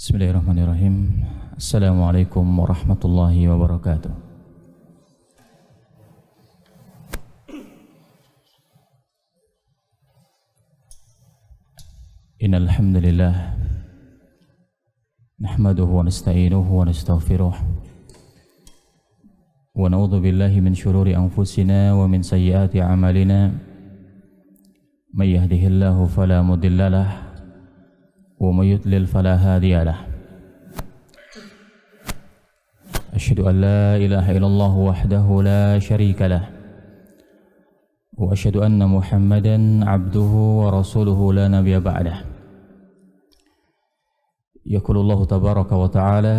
Bismillahirrahmanirrahim. Assalamualaikum warahmatullahi wabarakatuh. Innal hamdalillah nahmaduhu wa nasta'inuhu wa nastaghfiruh wa na'udzu billahi min shururi anfusina wa min sayyiati a'malina may yahdihillahu fala mudilla lahu ومن يضلل فلا هادي له أشهد أن لا إله إلا الله وحده لا شريك له وأشهد أن محمدا عبده ورسوله لا نبي بعده يقول الله تبارك وتعالى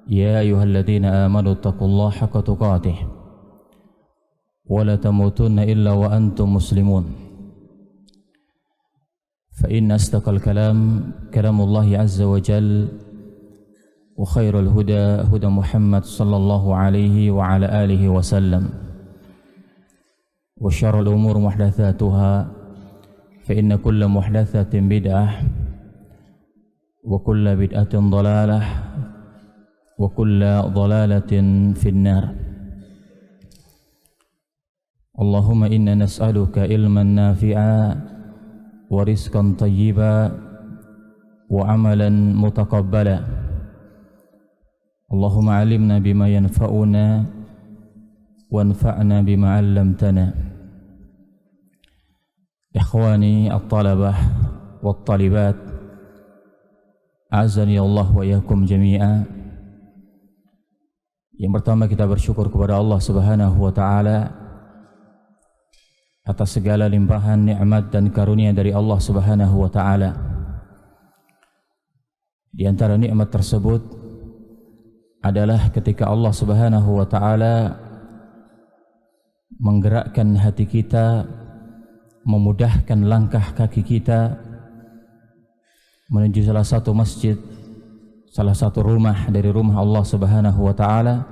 يا أيها الذين آمنوا اتقوا الله حق تقاته ولا تموتن إلا وأنتم مسلمون فإن أصدق الكلام كلام الله عز وجل وخير الهدى هدى محمد صلى الله عليه وعلى آله وسلم وشر الأمور محدثاتها فإن كل محدثة بدعة وكل بدعة ضلالة وكل ضلالة في النار اللهم إنا نسألك علما نافعا ورزقا طيبا وعملا متقبلا اللهم علمنا بما ينفعنا وانفعنا بما علمتنا إخواني الطلبة والطالبات أعزني الله وإياكم جميعا. Yang pertama kita bersyukur kepada Allah Subhanahu wa taala atas segala limpahan nikmat dan karunia dari Allah Subhanahu wa taala. Di antara nikmat tersebut adalah ketika Allah Subhanahu wa taala menggerakkan hati kita, memudahkan langkah kaki kita menuju salah satu masjid, salah satu rumah dari rumah Allah Subhanahu wa taala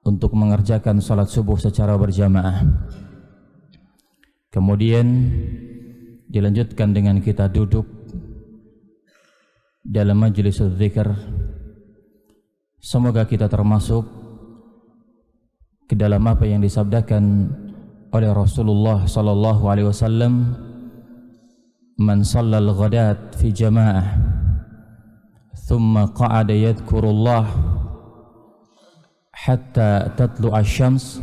untuk mengerjakan salat subuh secara berjamaah. Kemudian dilanjutkan dengan kita duduk dalam majelis dzikir. Semoga kita termasuk ke dalam apa yang disabdakan oleh Rasulullah sallallahu alaihi wasallam, "Man shallal ghadat fi jamaah, thumma qa'ada yadhkurullah hatta tatlu'a asy-syams."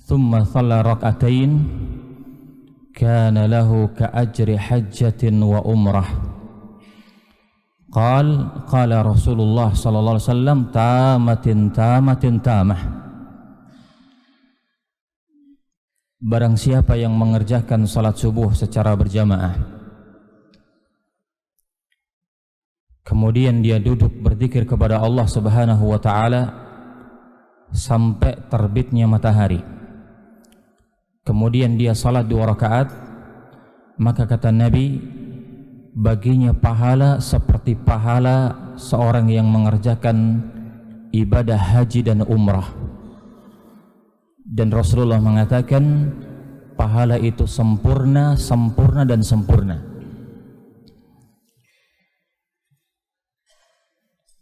ثم صلى ركعتين كان له كأجر حجة وعمرة قال رسول الله صلى الله عليه وسلم تامة. Barang siapa yang mengerjakan salat subuh secara berjamaah kemudian dia duduk berzikir kepada Allah Subhanahu wa taala sampai terbitnya matahari, kemudian dia salat 2 rakaat, maka kata Nabi, baginya pahala seperti pahala seorang yang mengerjakan ibadah haji dan umrah. Dan Rasulullah mengatakan pahala itu sempurna dan sempurna.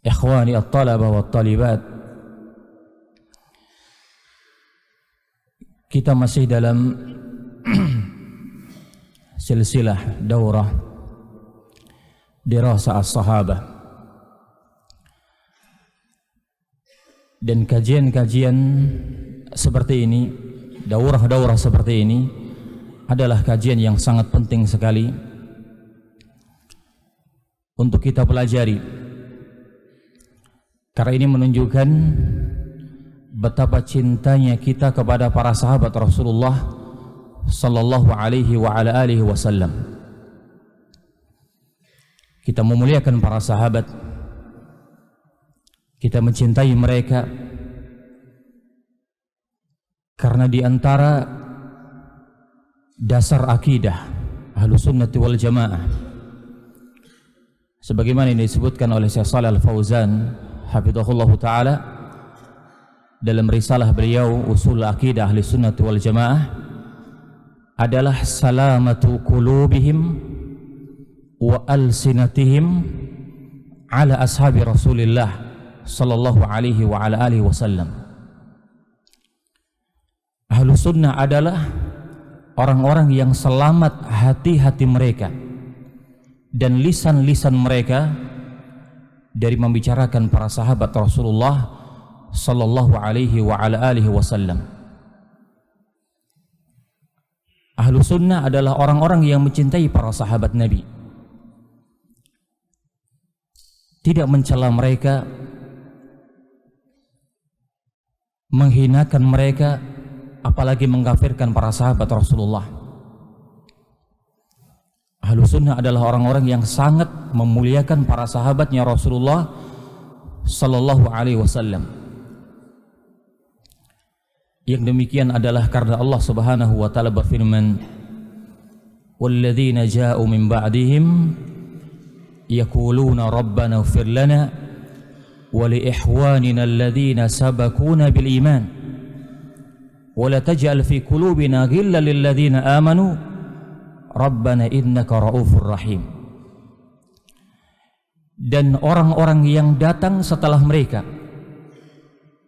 Ikhwani at-talabah wat-talibat, kita masih dalam silsilah daurah dirasa as-sahabah, dan kajian-kajian seperti ini, daurah-daurah seperti ini adalah kajian yang sangat penting sekali untuk kita pelajari, karena ini menunjukkan betapa cintanya kita kepada para sahabat Rasulullah sallallahu alaihi wa ala alihi wasallam. Kita memuliakan para sahabat, kita mencintai mereka karena di antara dasar akidah Ahlussunnah wal Jamaah, sebagaimana yang disebutkan oleh Syekh Shalih Al-Fauzan hafizahullah taala dalam risalah beliau Usul Aqidah Ahlussunnah wal Jamaah, adalah salamatu qulubihim wa alsinatihim ala ashabi Rasulillah sallallahu alaihi wa ala alihi wasallam. Ahlus sunnah adalah orang-orang yang selamat hati-hati mereka dan lisan-lisan mereka dari membicarakan para sahabat Rasulullah sallallahu alaihi wa ala alihi wasallam. Ahlus sunnah adalah orang-orang yang mencintai para sahabat Nabi, tidak mencela mereka, menghinakan mereka, apalagi mengkafirkan para sahabat Rasulullah. Ahlus sunnah adalah orang-orang yang sangat memuliakan para sahabatnya Rasulullah sallallahu alaihi wasallam. Yang demikian adalah karena Allah Subhanahu wa taala berfirman, "Walladzina ja'u min ba'dihim yaquluna rabbana ighfir lana wa li ikhwanina alladzina sabaquna bil iman wa la taj'al fi qulubina ghillan lil ladzina amanu rabbana innaka ra'ufur rahim." Dan orang-orang yang datang setelah mereka,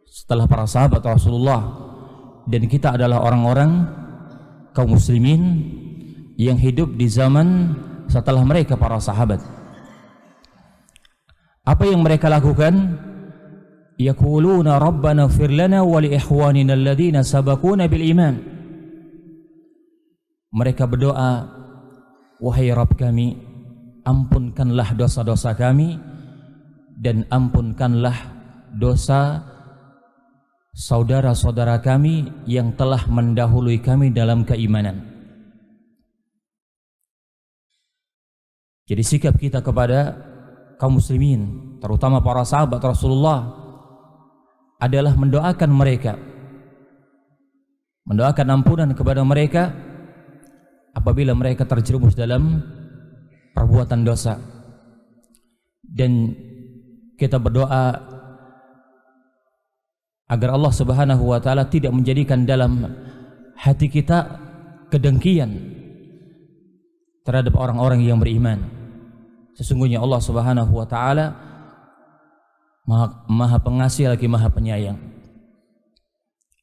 setelah para sahabat Rasulullah, dan kita adalah orang-orang kaum muslimin yang hidup di zaman setelah mereka para sahabat. Apa yang mereka lakukan? Yaquluna rabbana ighfir lana wa li ikhwanina alladzina sabaquna bil iman. Mereka berdoa, wahai Rabb kami, ampunkanlah dosa-dosa kami dan ampunkanlah dosa saudara-saudara kami yang telah mendahului kami dalam keimanan. Jadi sikap kita kepada kaum muslimin, terutama para sahabat Rasulullah, adalah mendoakan mereka, mendoakan ampunan kepada mereka apabila mereka terjerumus dalam perbuatan dosa. Dan kita berdoa agar Allah Subhanahu wa taala tidak menjadikan dalam hati kita kedengkian terhadap orang-orang yang beriman. Sesungguhnya Allah Subhanahu wa taala Maha Pengasih lagi Maha Penyayang.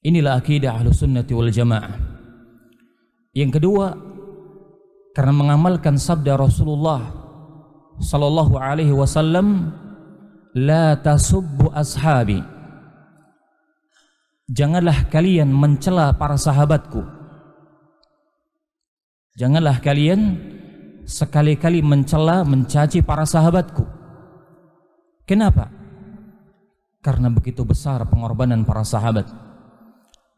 Inilah akidah Ahlus Sunnati wal Jamaah. Yang kedua, karena mengamalkan sabda Rasulullah sallallahu alaihi wasallam, la tasubbu ashabi. Janganlah kalian mencela para sahabatku. Janganlah kalian sekali-kali mencela, mencaci para sahabatku. Kenapa? Karena begitu besar pengorbanan para sahabat,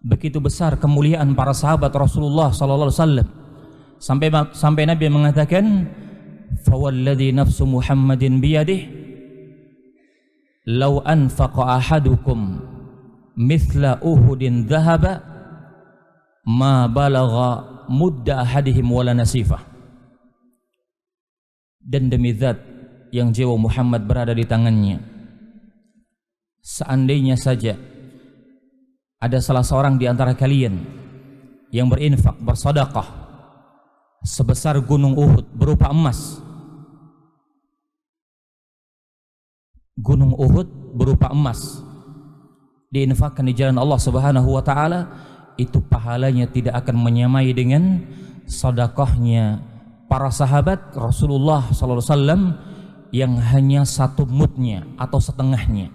begitu besar kemuliaan para sahabat Rasulullah sallallahu alaihi wasallam, sampai Nabi mengatakan, "Fawalladzi nafsu Muhammadin biyadihi law anfaqa ahadukum mithla Uhudin dhahaba ma balagha mudda ahadihim wala nasifah." Dan demi zat yang jiwa Muhammad berada di tangannya, seandainya saja ada salah seorang di antara kalian yang berinfak, bersedekah sebesar gunung Uhud berupa emas, gunung Uhud berupa emas, diinfakkan di jalan Allah Subhanahu wa taala, itu pahalanya tidak akan menyamai dengan sedekahnya para sahabat Rasulullah sallallahu alaihi wasallam yang hanya satu mudnya atau setengahnya.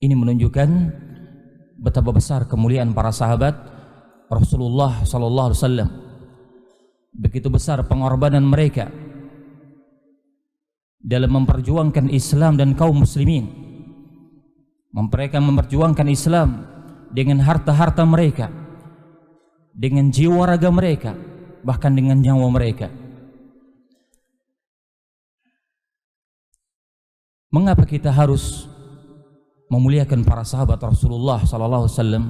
Ini menunjukkan betapa besar kemuliaan para sahabat Rasulullah sallallahu alaihi wasallam. Begitu besar pengorbanan mereka dalam memperjuangkan Islam dan kaum muslimin. Mereka memperjuangkan Islam dengan harta-harta mereka, dengan jiwa raga mereka, bahkan dengan nyawa mereka. Mengapa kita harus memuliakan para sahabat Rasulullah sallallahu alaihi wasallam?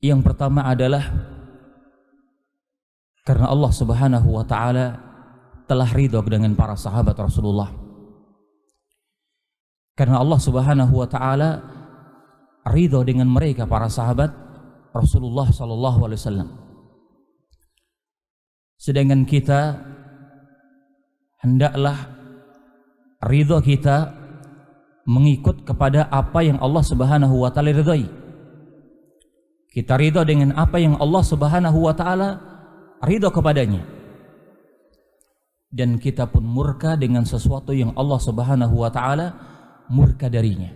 Yang pertama adalah karena Allah Subhanahu wa taala telah ridha dengan para sahabat Rasulullah. Karena Allah Subhanahu wa taala ridha dengan mereka para sahabat Rasulullah sallallahu alaihi wasallam. Sedangkan kita hendaklah ridha kita mengikut kepada apa yang Allah Subhanahu wa taala ridhai. Kita ridha dengan apa yang Allah Subhanahu wa taala ridha kepadanya. Dan kita pun murka dengan sesuatu yang Allah Subhanahu wa taala murka darinya.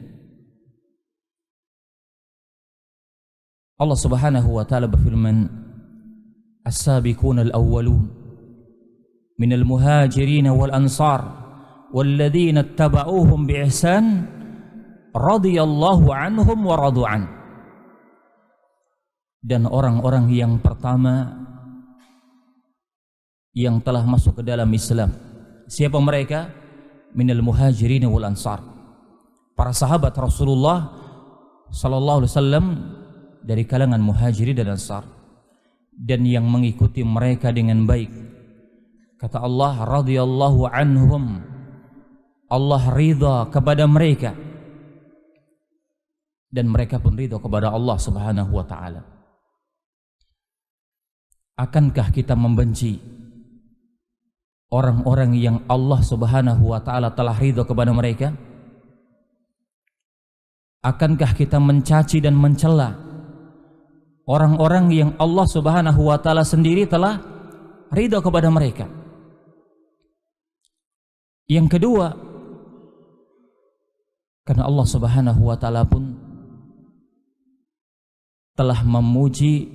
Allah Subhanahu wa taala berfirman, "As-sabiquna al-awwalun minal muhajirin wal ansar walladzina ittaba'uuhum biihsan radhiyallahu anhum wa radu an." Dan orang-orang yang pertama yang telah masuk ke dalam Islam, siapa mereka? Minal muhajirin wal ansar, para sahabat Rasulullah sallallahu alaihi wasallam dari kalangan muhajirin dan ansar, dan yang mengikuti mereka dengan baik. Kata Allah, radhiyallahu anhum, Allah ridha kepada mereka dan mereka pun ridha kepada Allah Subhanahu wa taala. Akankah kita membenci orang-orang yang Allah Subhanahu wa taala telah ridha kepada mereka? Akankah kita mencaci dan mencela orang-orang yang Allah Subhanahu wa taala sendiri telah ridha kepada mereka? Yang kedua, karena Allah Subhanahu wa taala pun telah memuji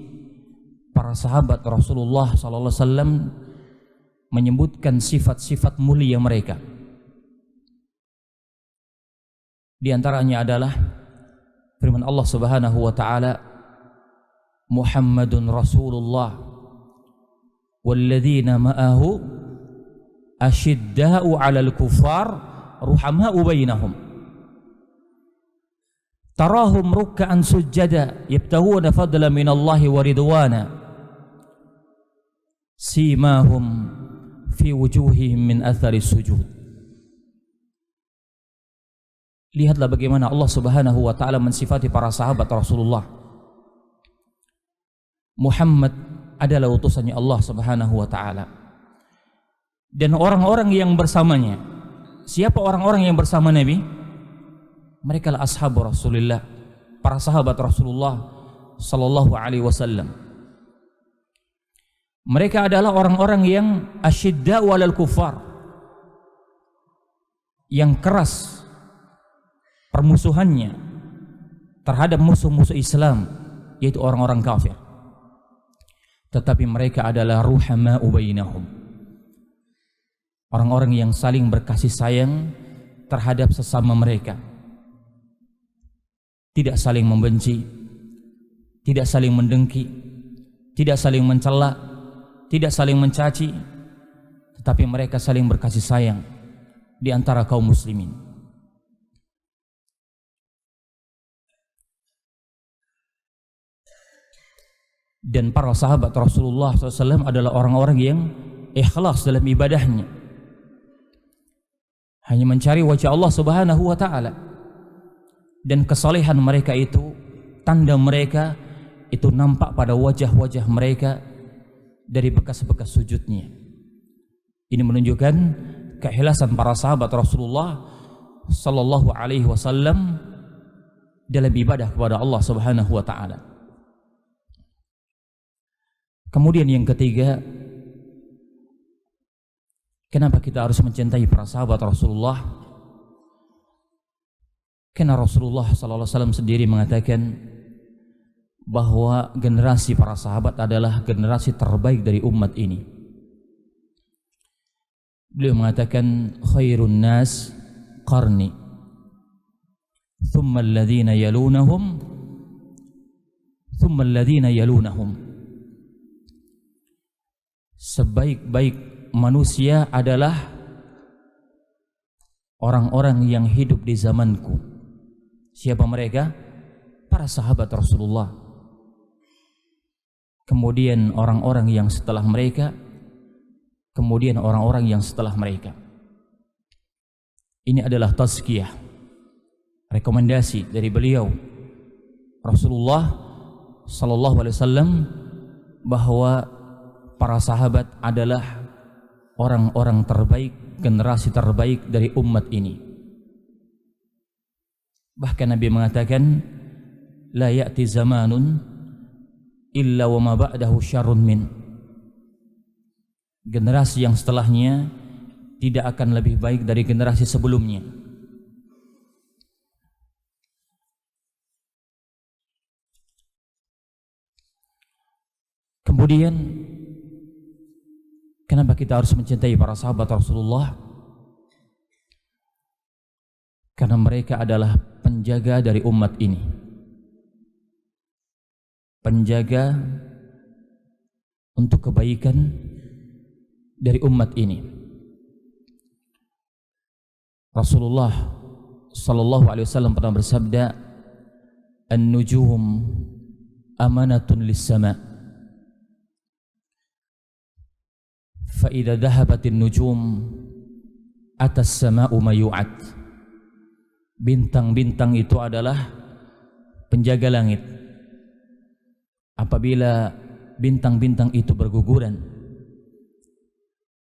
para sahabat Rasulullah sallallahu alaihi wasallam, menyebutkan sifat-sifat mulia mereka. Di antaranya adalah firman Allah Subhanahu wa taala, Muhammadun Rasulullah walladzina ma'ahu asyidda'u 'alal kuffar ruhama'u bainahum tarahum ruk'an sujada yabtaghuna fadlan minallahi wa ridwana simahum fi wujuhihim min athari sujud. Lihatlah bagaimana Allah Subhanahu wa taala mensifati para sahabat Rasulullah. Muhammad adalah utusannya Allah Subhanahu wa taala. Dan orang-orang yang bersamanya, siapa orang-orang yang bersama Nabi? Mereka adalah ashabu Rasulullah, para sahabat Rasulullah sallallahu alaihi wasallam. Mereka adalah orang-orang yang asyidda'u 'alal kuffar, yang keras permusuhannya terhadap musuh-musuh Islam, yaitu orang-orang kafir. Tetapi mereka adalah ruhama'u bainahum, orang-orang yang saling berkasih sayang terhadap sesama mereka, tidak saling membenci, tidak saling mendengki, tidak saling mencela, tidak saling mencaci, tetapi mereka saling berkasih sayang di antara kaum muslimin. Dan para sahabat Rasulullah SAW adalah orang-orang yang ikhlas dalam ibadahnya, hanya mencari wajah Allah Subhanahu wa taala. Dan kesalehan mereka itu, tanda mereka itu nampak pada wajah-wajah mereka dari bekas-bekas sujudnya. Ini menunjukkan keikhlasan para sahabat Rasulullah sallallahu alaihi wasallam dalam ibadah kepada Allah Subhanahu wa taala. Kemudian yang ketiga, kenapa kita harus mencintai para sahabat Rasulullah? Karena Rasulullah sallallahu alaihi wasallam sendiri mengatakan bahwa generasi para sahabat adalah generasi terbaik dari umat ini. Beliau mengatakan, khairun nas qarni thumma alladhina yalunahum thumma alladhina yalunahum. Sebaik-baik manusia adalah orang-orang yang hidup di zamanku. Siapa mereka? Para sahabat Rasulullah. Kemudian orang-orang yang setelah mereka, kemudian orang-orang yang setelah mereka. Ini adalah tazkiyah, rekomendasi dari beliau Rasulullah sallallahu alaihi wasallam, bahwa para sahabat adalah orang-orang terbaik, generasi terbaik dari umat ini. Bahkan Nabi mengatakan, la ya'ti zamanun illa wa ma ba'dahu syarrun min. Generasi yang setelahnya tidak akan lebih baik dari generasi sebelumnya. Kemudian kenapa kita harus mencintai para sahabat Rasulullah? Karena mereka adalah penjaga dari umat ini, penjaga untuk kebaikan dari umat ini. Rasulullah sallallahu alaihi wasallam pernah bersabda, "An-nujum amanatun lis-sama'. Fa idza dhahabatin nujum atas sama'u ma yu'ad." Bintang-bintang itu adalah penjaga langit. Apabila bintang-bintang itu berguguran,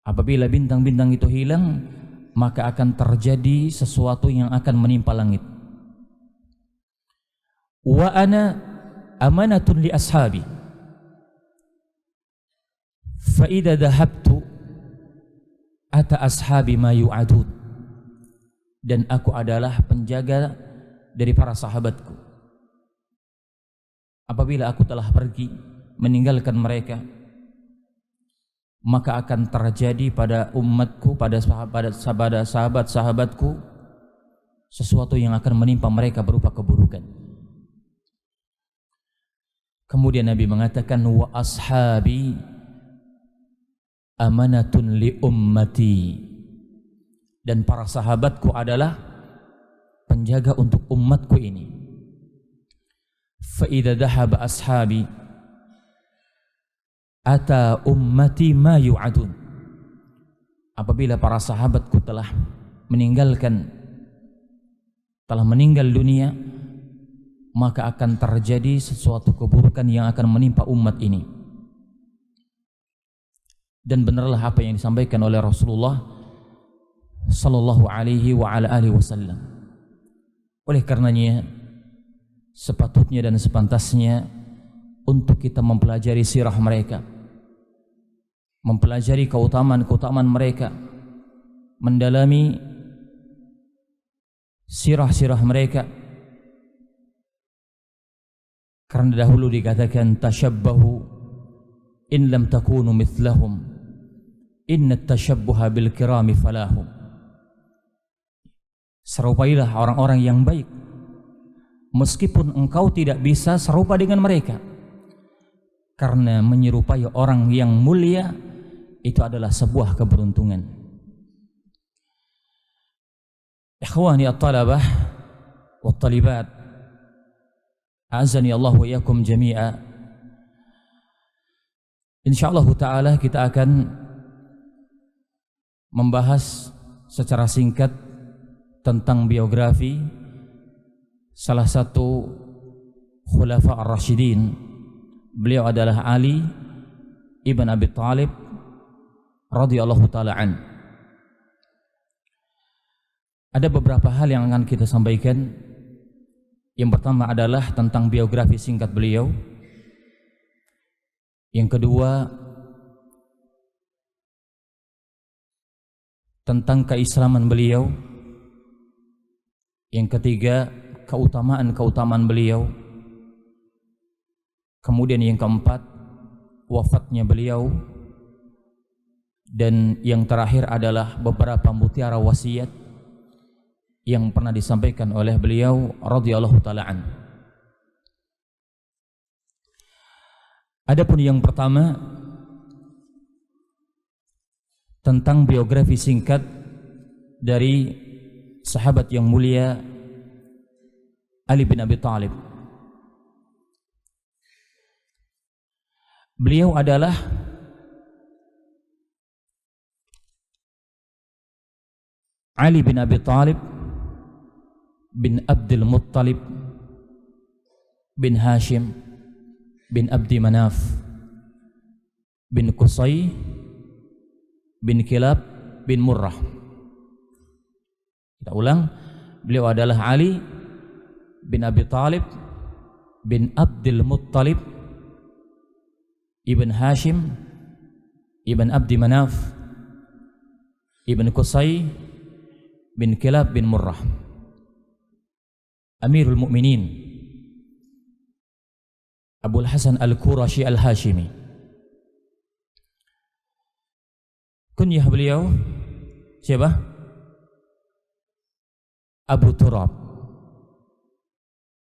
apabila bintang-bintang itu hilang, maka akan terjadi sesuatu yang akan menimpa langit. Wa ana amanatun li ashabi. Fa idza dhahabtu ata ashabi ma yu'adun. Dan aku adalah penjaga dari para sahabatku. Apabila aku telah pergi meninggalkan mereka, maka akan terjadi pada umatku, pada sahabat-sahabatku, sesuatu yang akan menimpa mereka berupa keburukan. Kemudian Nabi mengatakan, wa ashabi amanatun li ummati. Dan para sahabatku adalah penjaga untuk umatku ini. Fa idza dhahaba ashabi ata ummati ma yu'adun. Apabila para sahabatku telah meninggal dunia, maka akan terjadi sesuatu keburukan yang akan menimpa umat ini. Dan benarlah apa yang disampaikan oleh Rasulullah sallallahu alaihi wa ala alihi wasallam. Oleh karenanya sepatutnya dan sepantasnya untuk kita mempelajari sirah mereka, mempelajari keutamaan-keutamaan mereka, mendalami sirah-sirah mereka. Karena dahulu dikatakan tashabbahu in lam takunu mithlahum, inna tashabbuha bil kirami falahum. Serupailah orang-orang yang baik, meskipun engkau tidak bisa serupa dengan mereka. Karena menyerupai orang yang mulia itu adalah sebuah keberuntungan. Ikhwani at-talabah wa at-talibat, azani Allah wa iyyakum jami'a. Insyaallah taala kita akan membahas secara singkat tentang biografi salah satu khulafa ar-rasyidin. Beliau adalah Ali ibn Abi Thalib radhiyallahu ta'ala an. Ada beberapa hal yang akan kita sampaikan. Yang pertama adalah tentang biografi singkat beliau. Yang kedua tentang keislaman beliau. Yang ketiga, keutamaan-keutamaan beliau. Kemudian yang keempat, wafatnya beliau. Dan yang terakhir adalah beberapa mutiara wasiat yang pernah disampaikan oleh beliau radhiyallahu ta'ala an. Adapun yang pertama tentang biografi singkat dari sahabat yang mulia Ali bin Abi Thalib. Beliau adalah Ali bin Abi Thalib bin Abdul Muttalib bin Hashim bin Abdi Manaf bin Qusay bin Kilab bin Murrah. Kita ulang, beliau adalah Ali bin Abi Talib bin Abdul Muttalib ibn Hashim ibn Abdi Manaf ibn Qusay bin Kilab bin Murrah, Amirul Mukminin Abul Hasan Al-Qurashi Al-Hashimi. Kunyah beliau siapa? Abu Turab.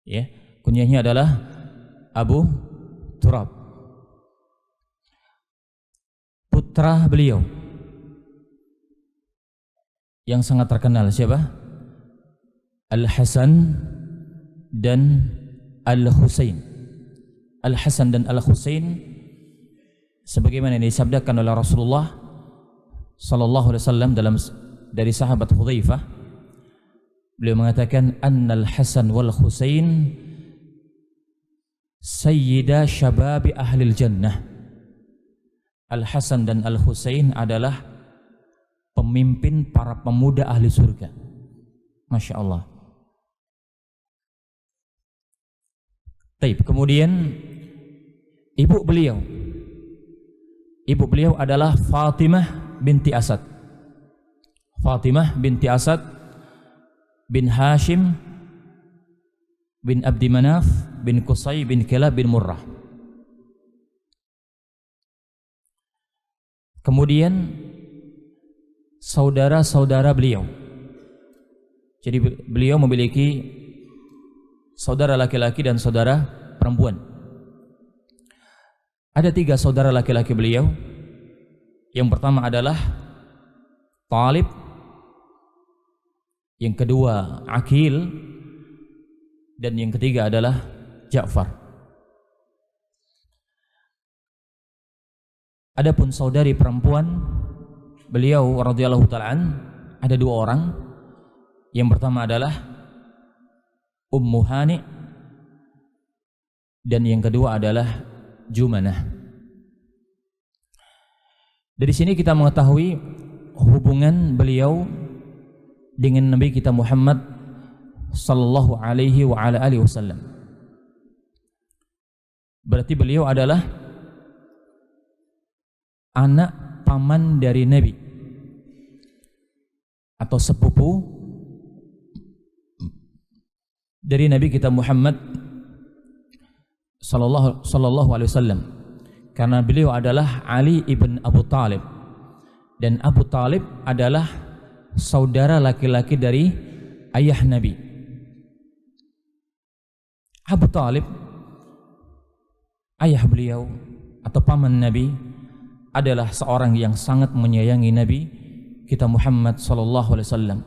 Ya, kunyahnya adalah Abu Turab. Putra beliau yang sangat terkenal siapa? Al-Hasan dan Al-Husain. Al-Hasan dan Al-Husain sebagaimana yang disabdakan oleh Rasulullah sallallahu alaihi wasallam dari sahabat Hudzaifah, beliau mengatakan annal Hasan wal Husain sayyida syababi ahlil jannah. Al-Hasan dan Al-Husain adalah pemimpin para pemuda ahli surga. Masya Allah. Taib. Kemudian ibu beliau adalah Fatimah binti Asad. Fatimah binti Asad bin Hashim bin Abdi Manaf bin Qusay bin Kilab bin Murrah. Kemudian saudara-saudara beliau. Jadi beliau memiliki saudara laki-laki dan saudara perempuan. Ada 3 saudara laki-laki beliau. Yang pertama adalah Talib, yang kedua Aqil, dan yang ketiga adalah Ja'far. Adapun saudari perempuan beliau radhiyallahu ta'ala ada 2 orang. Yang pertama adalah Ummu Hani dan yang kedua adalah Jumanah. Dari sini kita mengetahui hubungan beliau dengan Nabi kita Muhammad sallallahu alaihi wa ala alihi wasallam. Berarti beliau adalah anak paman dari Nabi atau sepupu dari Nabi kita Muhammad sallallahu alaihi wasallam, karena beliau adalah Ali ibn Abu Talib, dan Abu Talib adalah saudara laki-laki dari ayah Nabi. Abu Talib, ayah beliau atau paman Nabi, adalah seorang yang sangat menyayangi Nabi kita Muhammad sallallahu alaihi wasallam.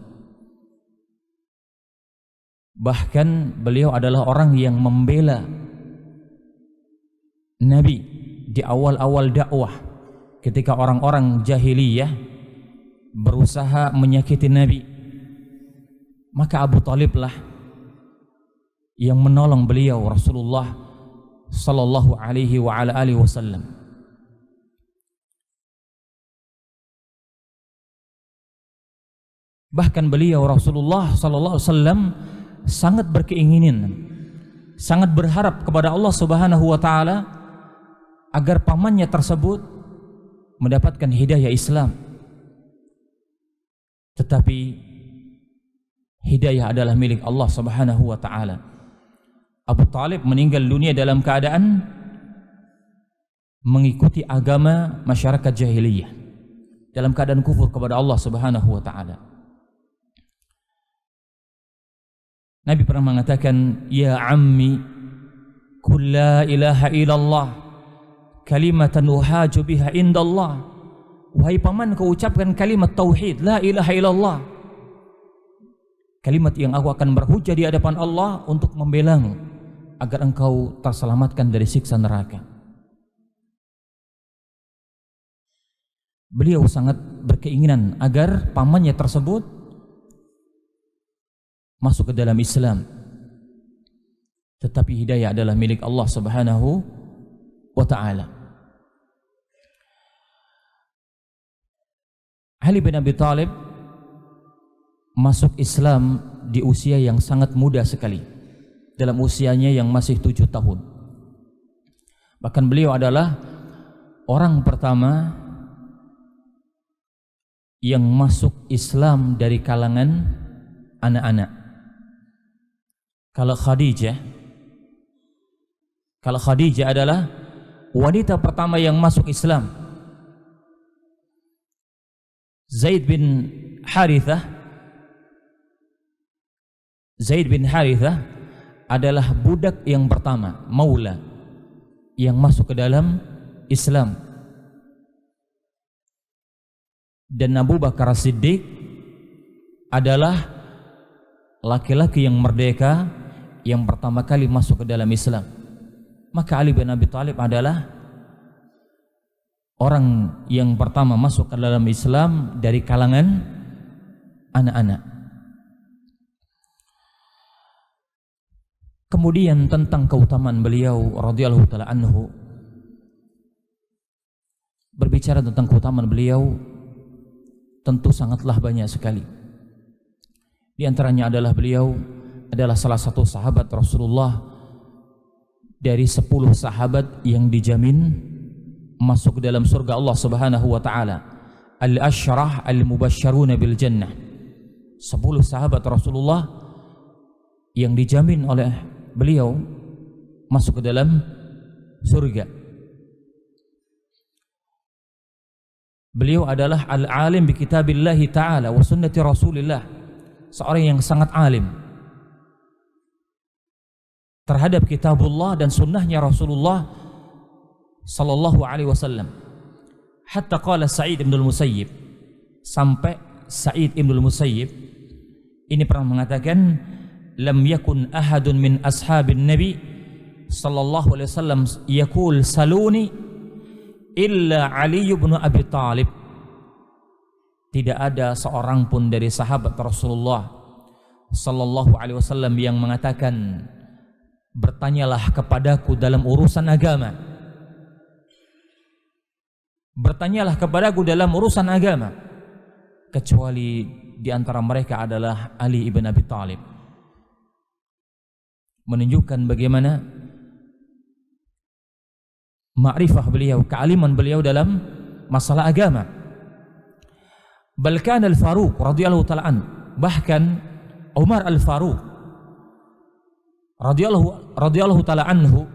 Bahkan beliau adalah orang yang membela Nabi di awal-awal dakwah, ketika orang-orang jahiliyah berusaha menyakiti Nabi, maka Abu Talib lah yang menolong beliau Rasulullah sallallahu alaihi wa ala alihi wasallam. Bahkan beliau Rasulullah sallallahu alaihi wasallam sangat berkeinginan, sangat berharap kepada Allah Subhanahu wa taala agar pamannya tersebut mendapatkan hidayah Islam. Tetapi hidayah adalah milik Allah Subhanahu wa taala. Abu Talib meninggal dunia dalam keadaan mengikuti agama masyarakat jahiliyah, dalam keadaan kufur kepada Allah Subhanahu wa taala. Nabi pernah mengatakan, "Ya ammi, qul la ilaha illallah kalimatan uhaju biha indallah." Wahai paman, kau ucapkan kalimat tauhid, la ilaha illallah, kalimat yang aku akan berhujah di hadapan Allah untuk membelamu agar engkau terselamatkan dari siksa neraka. Beliau sangat berkeinginan agar pamannya tersebut masuk ke dalam Islam. Tetapi hidayah adalah milik Allah Subhanahu wa ta'ala. Ali bin Abi Thalib masuk Islam di usia yang sangat muda sekali, dalam usianya yang masih 7 tahun. Bahkan beliau adalah orang pertama yang masuk Islam dari kalangan anak-anak. Kalau Khadijah adalah wanita pertama yang masuk Islam. Zaid bin Harithah adalah budak yang pertama, maula, yang masuk ke dalam Islam. Dan Abu Bakar As-Siddiq adalah laki-laki yang merdeka yang pertama kali masuk ke dalam Islam. Maka Ali bin Abi Thalib adalah orang yang pertama masuk ke dalam Islam dari kalangan anak-anak. Kemudian tentang keutamaan beliau radhiyallahu taala anhu, berbicara tentang keutamaan beliau tentu sangatlah banyak sekali. Di antaranya adalah beliau adalah salah satu sahabat Rasulullah dari 10 sahabat yang dijamin masuk ke dalam surga Allah Subhanahu wa taala. Al-Asyrah al-Mubasysyaruna bil Jannah. 10 sahabat Rasulullah yang dijamin oleh beliau masuk ke dalam surga. Beliau adalah al-alim bi kitabillahi ta'ala wa sunnati Rasulillah, seorang yang sangat alim terhadap kitabullah dan sunnahnya Rasulullah sallallahu alaihi wasallam. Hatta qala Sa'id ibn al-Musayyib, sampai Sa'id ibn al-Musayyib ini pernah mengatakan, lam yakun ahadun min ashabin nabi sallallahu alaihi wasallam yaqul saluni illa Ali bin Abi Thalib. Tidak ada seorang pun dari sahabat Rasulullah sallallahu alaihi wasallam yang mengatakan, bertanyalah kepadaku dalam urusan agama. Bertanyalah kepadaku dalam urusan agama, kecuali di antara mereka adalah Ali ibn Abi Thalib. Menunjukkan bagaimana ma'rifah beliau, kealiman beliau dalam masalah agama. Bahkan Al-Faruq radhiyallahu ta'ala an, bahkan Umar Al-Faruq radhiyallahu ta'ala anhu,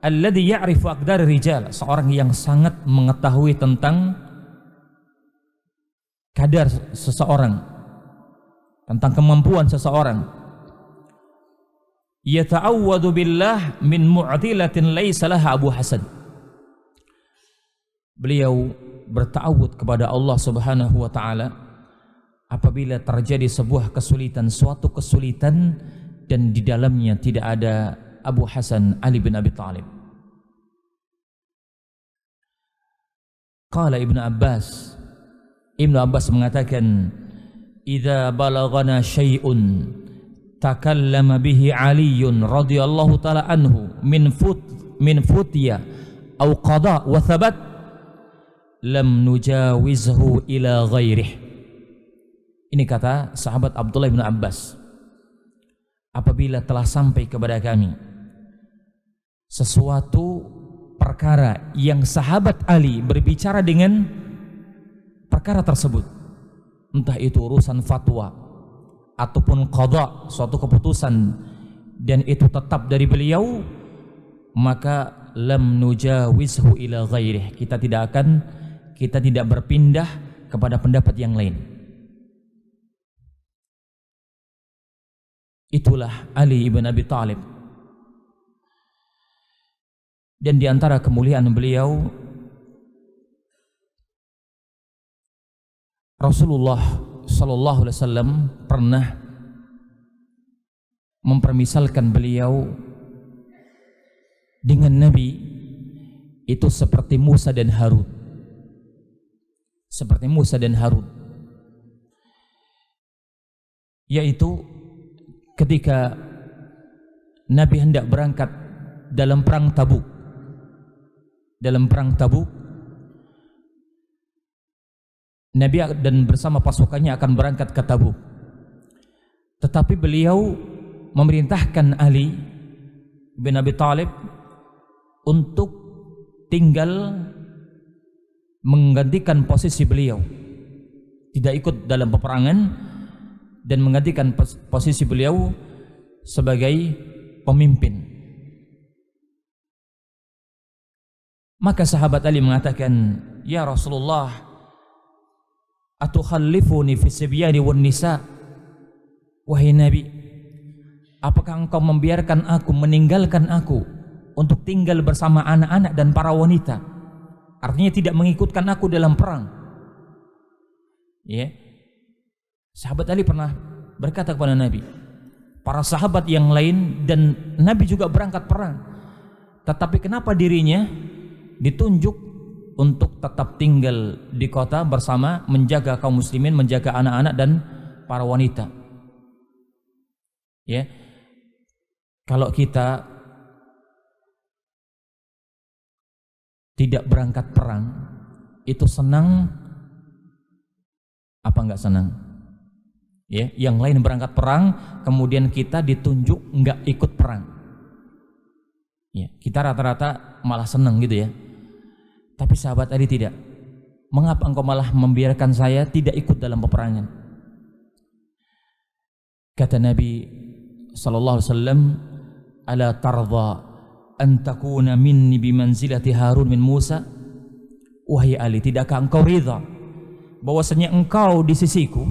alladhi ya'rifu aqdar rijal, seorang yang sangat mengetahui tentang kadar seseorang, tentang kemampuan seseorang. Yata'awwadu billah min mu'tilatin laisa laha Abu Hasan. Beliau berta'awud kepada Allah Subhanahu wa taala apabila terjadi sebuah kesulitan, suatu kesulitan dan di dalamnya tidak ada Abu Hasan Ali bin Abi Thalib. Qala Ibnu Abbas mengatakan, idza balagana syai'un takallama bihi Aliyun radhiyallahu ta'ala anhu min futya au qada wa thabat lam nujawizhu ila ghairih. Ini kata sahabat Abdullah bin Abbas, apabila telah sampai kepada kami sesuatu perkara yang sahabat Ali berbicara dengan perkara tersebut, entah itu urusan fatwa ataupun qada, suatu keputusan, dan itu tetap dari beliau, maka lam nujawizhu ila ghairih, kita tidak berpindah kepada pendapat yang lain. Itulah Ali ibn Abi Thalib. Dan di antara kemuliaan beliau, Rasulullah sallallahu alaihi wasallam pernah mempermisalkan beliau dengan Nabi itu seperti Musa dan Harun. Seperti Musa dan Harun. Yaitu ketika Nabi hendak berangkat dalam perang Tabuk. Nabi dan bersama pasukannya akan berangkat ke Tabuk. Tetapi beliau memerintahkan Ali bin Abi Thalib untuk tinggal menggantikan posisi beliau, tidak ikut dalam peperangan dan menggantikan posisi beliau sebagai pemimpin. Maka sahabat Ali mengatakan, "Ya Rasulullah, atukhallifuni fi sibyani wan nisa?" Wahai Nabi, apakah engkau membiarkan aku, meninggalkan aku untuk tinggal bersama anak-anak dan para wanita? Artinya tidak mengikutkan aku dalam perang. Ya. Sahabat Ali pernah berkata kepada Nabi, para sahabat yang lain dan Nabi juga berangkat perang, tetapi kenapa dirinya ditunjuk untuk tetap tinggal di kota bersama, menjaga kaum muslimin, menjaga anak-anak dan para wanita? Ya, kalau kita tidak berangkat perang, itu senang apa enggak senang? Ya, yang lain berangkat perang, kemudian kita ditunjuk enggak ikut perang. Ya, kita rata-rata malah senang gitu ya. Tapi sahabat Ali tidak. Mengapa engkau malah membiarkan saya tidak ikut dalam peperangan? Kata Nabi sallallahu alaihi wasallam, "Ala tardha an takuna minni bimanzilati Harun min Musa?" Wahai Ali, tidakkah engkau ridha bahwasanya engkau di sisiku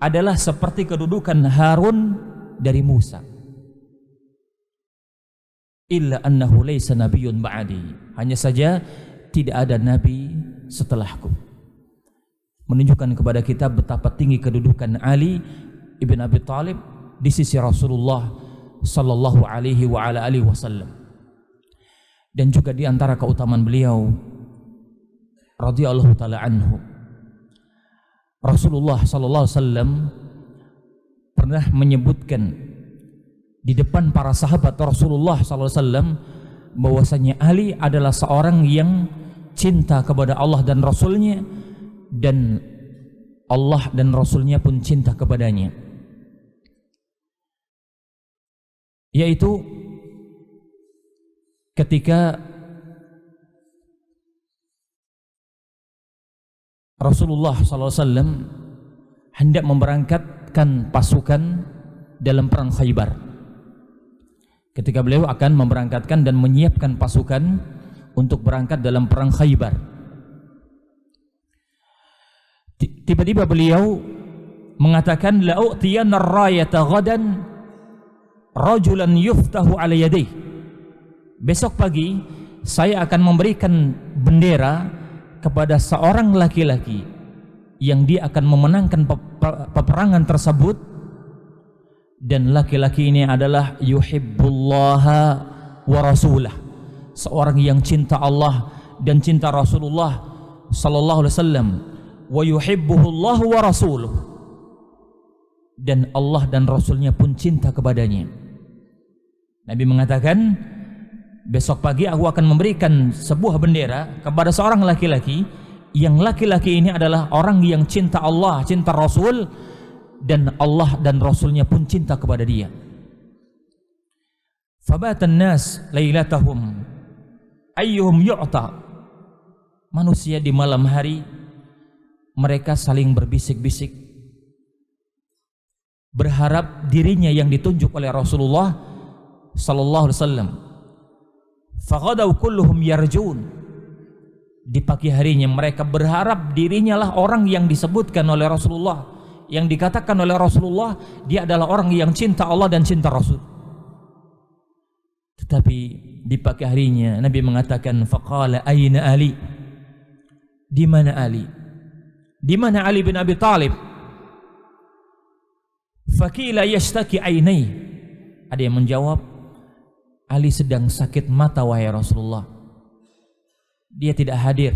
adalah seperti kedudukan Harun dari Musa? Illa annahu laysa nabiyyun ba'di. Hanya saja tidak ada nabi setelahku. Menunjukkan kepada kita betapa tinggi kedudukan Ali ibn Abi Thalib di sisi Rasulullah sallallahu alaihi wa ala alihi wasallam. Dan juga di antara keutamaan beliau radhiyallahu taala anhu, Rasulullah sallallahu alaihi wasallam pernah menyebutkan di depan para sahabat Rasulullah sallallahu alaihi wasallam bahwasanya Ali adalah seorang yang cinta kepada Allah dan Rasulnya, dan Allah dan Rasulnya pun cinta kepadanya. Yaitu ketika Rasulullah SAW hendak memberangkatkan pasukan dalam perang Khaybar. Ketika beliau akan memberangkatkan dan menyiapkan pasukan untuk berangkat dalam perang Khaybar, tiba-tiba beliau mengatakan, "La'utiyanna ar-rayata ghadan rajulan yuftahu ala yadayhi." Besok pagi saya akan memberikan bendera kepada seorang laki-laki yang dia akan memenangkan peperangan tersebut, dan laki-laki ini adalah yuhibbullaha wa rasulah, seorang yang cinta Allah dan cinta Rasulullah sallallahu alaihi wasallam, wa yuhibbuhullahu wa rasuluh, dan Allah dan Rasulnya pun cinta kepadanya. Nabi mengatakan, besok pagi aku akan memberikan sebuah bendera kepada seorang laki-laki, yang laki-laki ini adalah orang yang cinta Allah, cinta Rasul, dan Allah dan Rasulnya pun cinta kepada dia. Fabatan nas lailatahum ayyuhum yu'ta. Manusia di malam hari mereka saling berbisik-bisik, berharap dirinya yang ditunjuk oleh Rasulullah sallallahu alaihi wasallam. Faghadaw kulluhum yarjun. Di pagi harinya mereka berharap dirinya lah orang yang disebutkan oleh Rasulullah, yang dikatakan oleh Rasulullah dia adalah orang yang cinta Allah dan cinta Rasul. Tetapi di pagi harinya Nabi mengatakan, faqala aina Ali? Di mana Ali? Di mana Ali bin Abi Thalib? Faqila yashtaki ainai. Ada yang menjawab, Ali sedang sakit mata wahai Rasulullah. Dia tidak hadir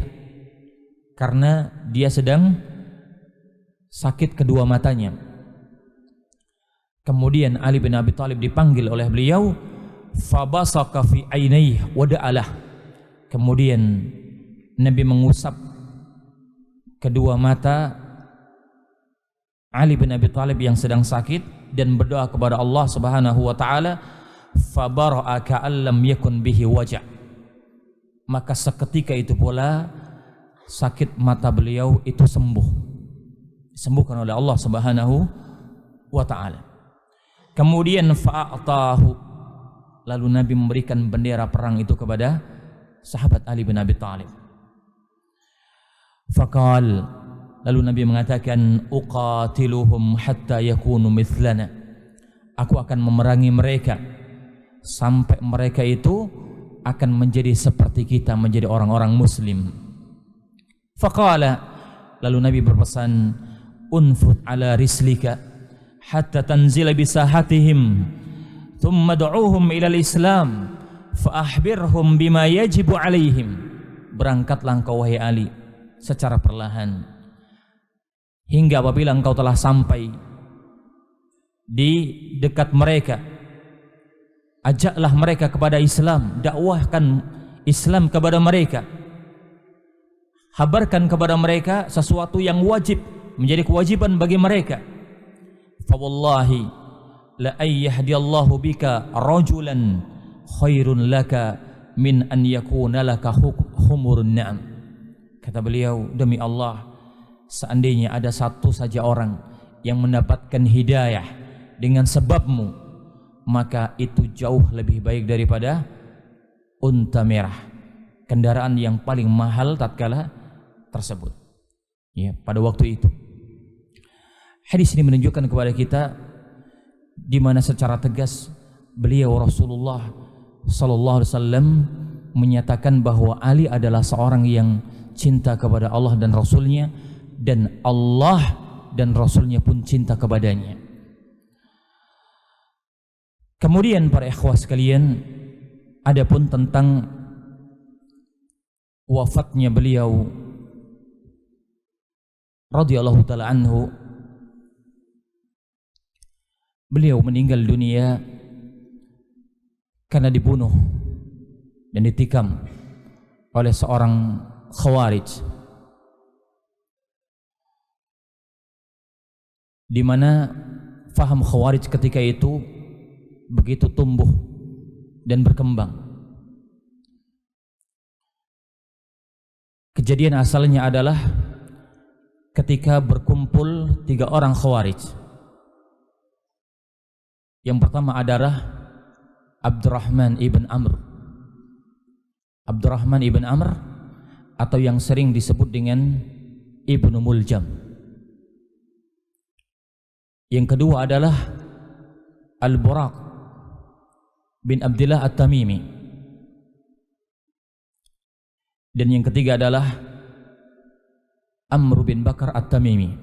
karena dia sedang sakit kedua matanya. Kemudian Ali bin Abi Thalib dipanggil oleh beliau, fabasaka fi ainaihi wa da'alah. Kemudian Nabi mengusap kedua mata Ali bin Abi Thalib yang sedang sakit dan berdoa kepada Allah Subhanahu wa taala, fabara'a ka'an lam yakun bihi waja'. Maka seketika itu pula sakit mata beliau itu disembuhkan oleh Allah Subhanahu wa taala. Kemudian fa'atahu, lalu Nabi memberikan bendera perang itu kepada sahabat Ali bin Abi Thalib. Faqal, lalu Nabi mengatakan, uqatiluhum hatta yakunu mithlana. Aku akan memerangi mereka sampai mereka itu akan menjadi seperti kita, menjadi orang-orang muslim. Faqala, lalu Nabi berpesan, unfut ala rislika hatta tanzila bisahatihim thumma du'uhum ila al-islam fa akhbirhum bima yajibu alaihim. Berangkatlah engkau wahai Ali secara perlahan hingga apabila engkau telah sampai di dekat mereka, ajaklah mereka kepada Islam, dakwahkan Islam kepada mereka, habarkan kepada mereka sesuatu yang wajib, menjadi kewajiban bagi mereka. Fa wallahi la ayyahdiyallahu bika rajulan khairun laka min an yakuna laka humurun na'am. Kata beliau, demi Allah, seandainya ada satu saja orang yang mendapatkan hidayah dengan sebabmu, maka itu jauh lebih baik daripada unta merah, kendaraan yang paling mahal tatkala tersebut. Ya, pada waktu itu. Hadis ini menunjukkan kepada kita di mana secara tegas beliau Rasulullah sallallahu alaihi wasallam menyatakan bahwa Ali adalah seorang yang cinta kepada Allah dan Rasulnya, dan Allah dan Rasulnya pun cinta kepadanya. Kemudian para ikhwah sekalian, adapun tentang wafatnya beliau radhiyallahu taala anhu, beliau meninggal dunia karena dibunuh dan ditikam oleh seorang Khawarij, di mana faham Khawarij ketika itu begitu tumbuh dan berkembang. Kejadian asalnya adalah ketika berkumpul 3 orang Khawarij. Yang pertama adalah Abdurrahman ibn Amr. Abdurrahman ibn Amr atau yang sering disebut dengan Ibnu Muljam. Yang kedua adalah Al-Buraq bin Abdullah At-Tamimi. Dan yang ketiga adalah Amr bin Bakar At-Tamimi.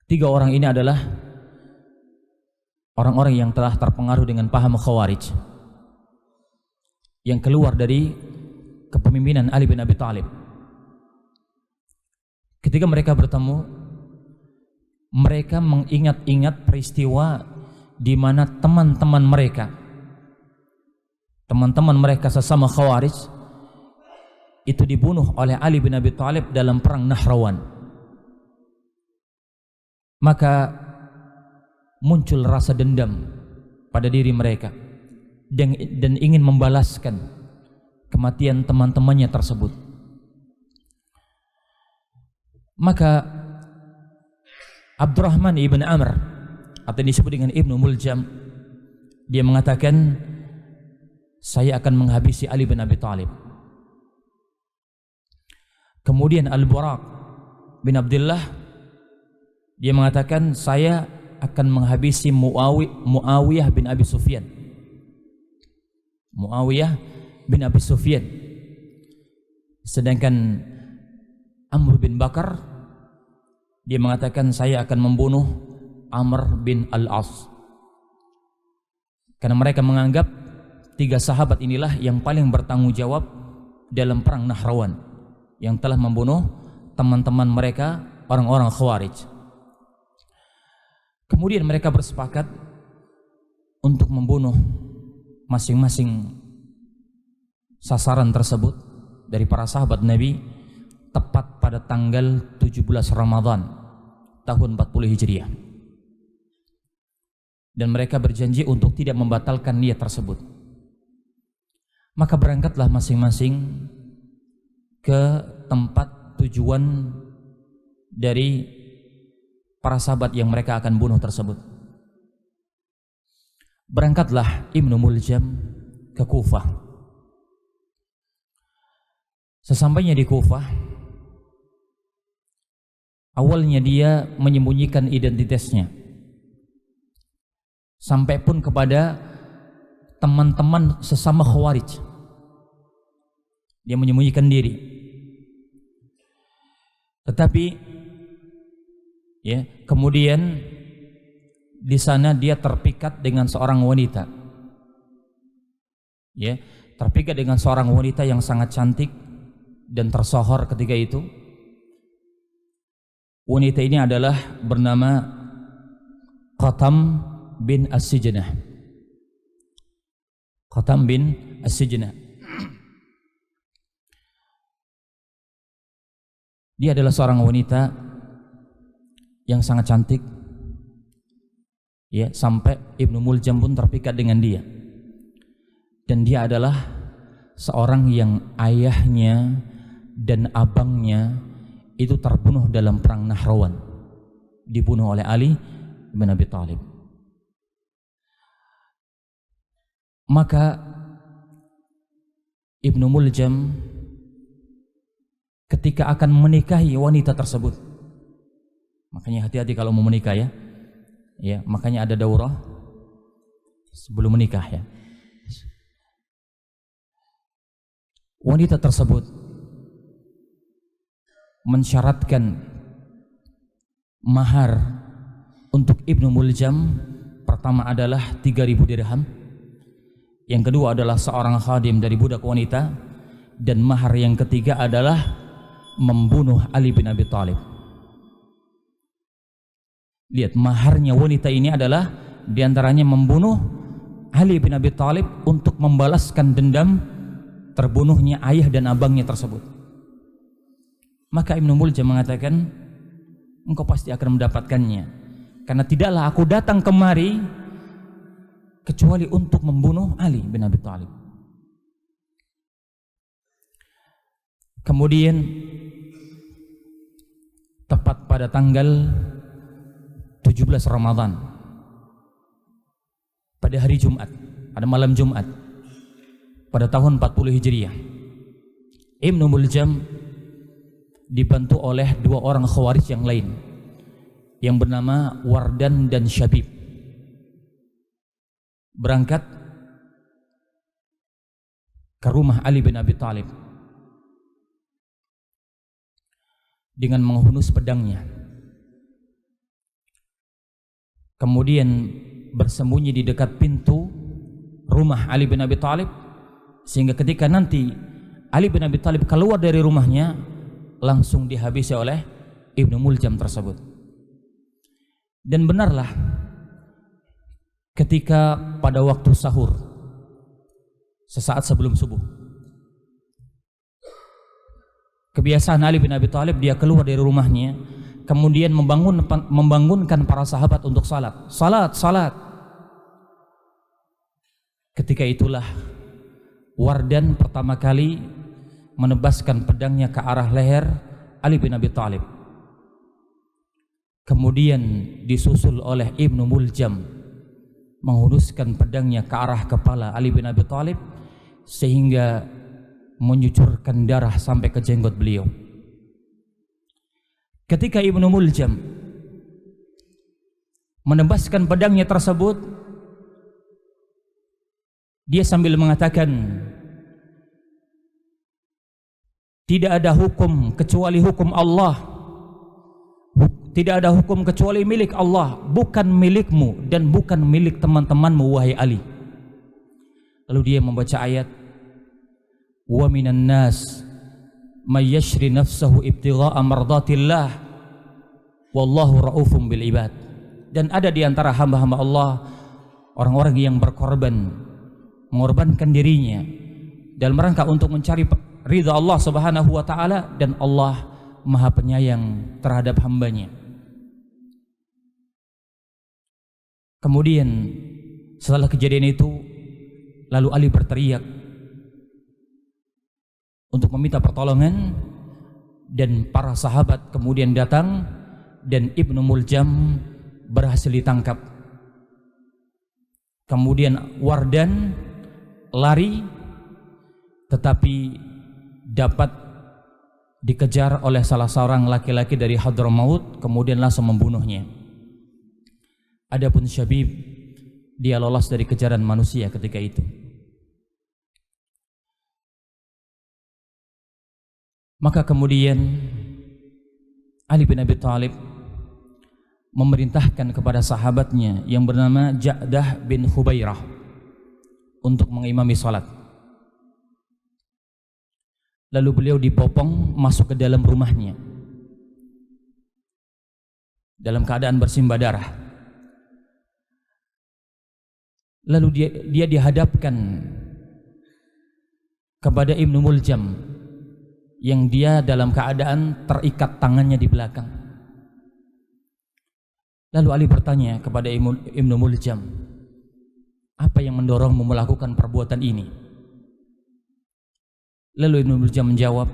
3 orang ini adalah orang-orang yang telah terpengaruh dengan paham Khawarij, yang keluar dari kepemimpinan Ali bin Abi Thalib. Ketika mereka bertemu, mereka mengingat-ingat peristiwa di mana teman-teman mereka sesama Khawarij itu dibunuh oleh Ali bin Abi Thalib dalam perang Nahrawan. Maka muncul rasa dendam pada diri mereka dan ingin membalaskan kematian teman-temannya tersebut. Maka Abdurrahman ibn Amr atau disebut dengan Ibnu Muljam, dia mengatakan, saya akan menghabisi Ali bin Abi Thalib. Kemudian Al-Buraq bin Abdullah, dia mengatakan, saya akan menghabisi Muawiyah bin Abi Sufyan. Muawiyah bin Abi Sufyan. Sedangkan Amr bin Bakar, dia mengatakan, saya akan membunuh Amr bin Al-As. Karena mereka menganggap 3 sahabat inilah yang paling bertanggung jawab dalam perang Nahrawan, yang telah membunuh teman-teman mereka, orang-orang Khawarij. Kemudian mereka bersepakat untuk membunuh masing-masing sasaran tersebut dari para sahabat Nabi, tepat pada tanggal 17 Ramadan tahun 40 Hijriah. Dan mereka berjanji untuk tidak membatalkan niat tersebut. Maka berangkatlah masing-masing ke tempat tujuan dari para sahabat yang mereka akan bunuh tersebut. Berangkatlah Ibnu Muljam ke Kufah. Sesampainya di Kufah, awalnya dia menyembunyikan identitasnya, sampai pun kepada teman-teman sesama Khawarij dia menyembunyikan diri. Tetapi ya, kemudian di sana dia terpikat dengan seorang wanita. Ya, terpikat dengan seorang wanita yang sangat cantik dan tersohor ketika itu. Wanita ini adalah bernama Qatam bin As-Sijnah. Qatam bin As-Sijnah. Dia adalah seorang wanita yang sangat cantik, ya, sampai Ibnu Muljam pun terpikat dengan dia. Dan dia adalah seorang yang ayahnya dan abangnya itu terbunuh dalam perang Nahrawan, dibunuh oleh Ali bin Abi Thalib. Maka Ibnu Muljam ketika akan menikahi wanita tersebut, makanya hati-hati kalau mau menikah ya. Ya, makanya ada daurah sebelum menikah ya. Wanita tersebut mensyaratkan mahar untuk Ibnu Muljam. Pertama adalah 3.000 dirham. Yang kedua adalah seorang khadim dari budak wanita, dan mahar yang ketiga adalah membunuh Ali bin Abi Thalib. Lihat, maharnya wanita ini adalah diantaranya membunuh Ali bin Abi Thalib untuk membalaskan dendam terbunuhnya ayah dan abangnya tersebut. Maka Ibnu Muljam mengatakan, engkau pasti akan mendapatkannya, karena tidaklah aku datang kemari kecuali untuk membunuh Ali bin Abi Thalib. Kemudian tepat pada tanggal 17 Ramadan, pada hari Jumat, pada malam Jumat, pada tahun 40 Hijriah, Ibnu Muljam dibantu oleh 2 orang Khawarij yang lain yang bernama Wardan dan Syabib, berangkat ke rumah Ali bin Abi Thalib dengan menghunus pedangnya. Kemudian bersembunyi di dekat pintu rumah Ali bin Abi Thalib, sehingga ketika nanti Ali bin Abi Thalib keluar dari rumahnya, langsung dihabisi oleh Ibnu Muljam tersebut. Dan benarlah, ketika pada waktu sahur, sesaat sebelum subuh, kebiasaan Ali bin Abi Thalib, dia keluar dari rumahnya, kemudian membangunkan para sahabat untuk salat. Ketika itulah Wardan pertama kali menebaskan pedangnya ke arah leher Ali bin Abi Thalib. Kemudian disusul oleh Ibnu Muljam menghunuskan pedangnya ke arah kepala Ali bin Abi Thalib, sehingga menyucurkan darah sampai ke jenggot beliau. Ketika Ibnu Muljam menebaskan pedangnya tersebut, dia sambil mengatakan, tidak ada hukum kecuali hukum Allah, tidak ada hukum kecuali milik Allah, bukan milikmu dan bukan milik teman-temanmu wahai Ali. Lalu dia membaca ayat, wa minan nas may yashri nafsahu ibtigha'a mardatillah wallahu raufum bil ibad. Dan ada di antara hamba-hamba Allah orang-orang yang berkorban, mengorbankan dirinya dalam rangka untuk mencari ridha Allah Subhanahu wa taala, dan Allah Maha Penyayang terhadap hambanya. Kemudian setelah kejadian itu, lalu Ali berteriak untuk meminta pertolongan, dan para sahabat kemudian datang, dan Ibnu Muljam berhasil ditangkap. Kemudian Wardan lari, tetapi dapat dikejar oleh salah seorang laki-laki dari Hadramaut, kemudian langsung membunuhnya. Adapun Syabib, dia lolos dari kejaran manusia ketika itu. Maka kemudian Ali bin Abi Thalib memerintahkan kepada sahabatnya yang bernama Ja'dah bin Hubairah untuk mengimami salat. Lalu beliau dipopong masuk ke dalam rumahnya dalam keadaan bersimbah darah. Lalu dia dihadapkan kepada Ibnu Muljam yang dia dalam keadaan terikat tangannya di belakang. Lalu Ali bertanya kepada Ibnu Muljam, apa yang mendorongmu melakukan perbuatan ini? Lalu Ibnu Muljam menjawab,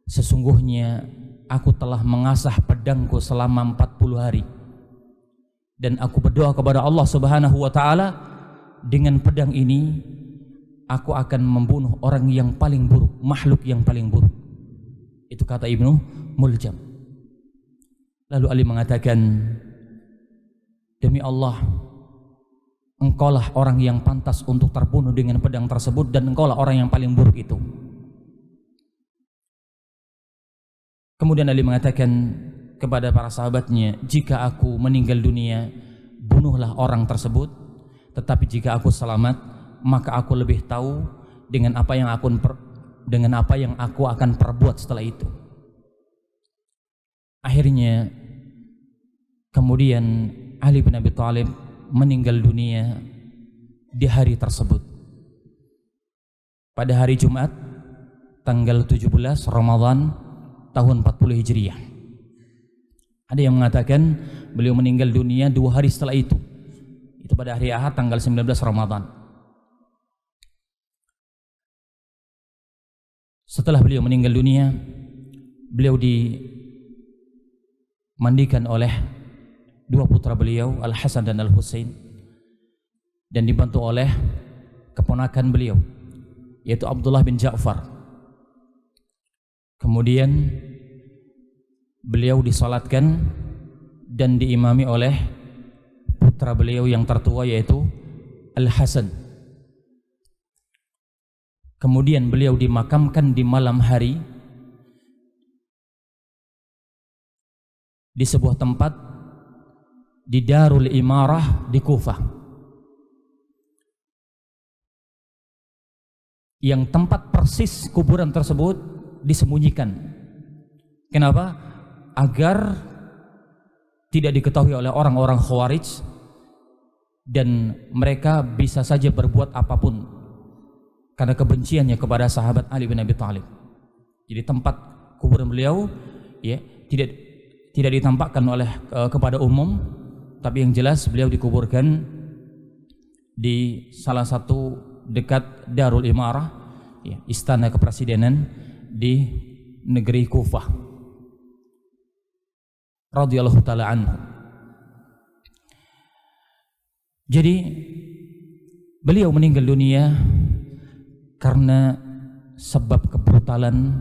sesungguhnya aku telah mengasah pedangku selama 40 hari. Dan aku berdoa kepada Allah Subhanahu wa taala, dengan pedang ini aku akan membunuh orang yang paling buruk, makhluk yang paling buruk. Itu kata Ibnu Muljam. Lalu Ali mengatakan, demi Allah, engkaulah orang yang pantas untuk terbunuh dengan pedang tersebut, dan engkaulah orang yang paling buruk itu. Kemudian Ali mengatakan kepada para sahabatnya, jika aku meninggal dunia, bunuhlah orang tersebut, tetapi jika aku selamat, maka aku lebih tahu dengan apa yang aku akan perbuat setelah itu. Akhirnya kemudian Ali bin Abi Thalib meninggal dunia di hari tersebut, pada hari Jumat tanggal 17 Ramadan tahun 40 Hijriah. Ada yang mengatakan beliau meninggal dunia 2 hari setelah itu pada hari Ahad tanggal 19 Ramadan. Setelah beliau meninggal dunia, beliau dimandikan oleh 2 putra beliau, Al-Hasan dan Al-Husain, dan dibantu oleh keponakan beliau, yaitu Abdullah bin Ja'far. Kemudian beliau disalatkan dan diimami oleh putra beliau yang tertua, yaitu Al-Hasan. Kemudian beliau dimakamkan di malam hari di sebuah tempat di Darul Imarah di Kufah, yang tempat persis kuburan tersebut disembunyikan. Kenapa? Agar tidak diketahui oleh orang-orang Khawarij, dan mereka bisa saja berbuat apapun karena kebenciannya kepada sahabat Ali bin Abi Thalib. Jadi tempat kuburan beliau ya tidak ditampakkan oleh kepada umum, tapi yang jelas beliau dikuburkan di salah satu dekat Darul Imarah, ya, istana kepresidenan di negeri Kufah radhiyallahu taala anhu. Jadi beliau meninggal dunia karena sebab kebrutalan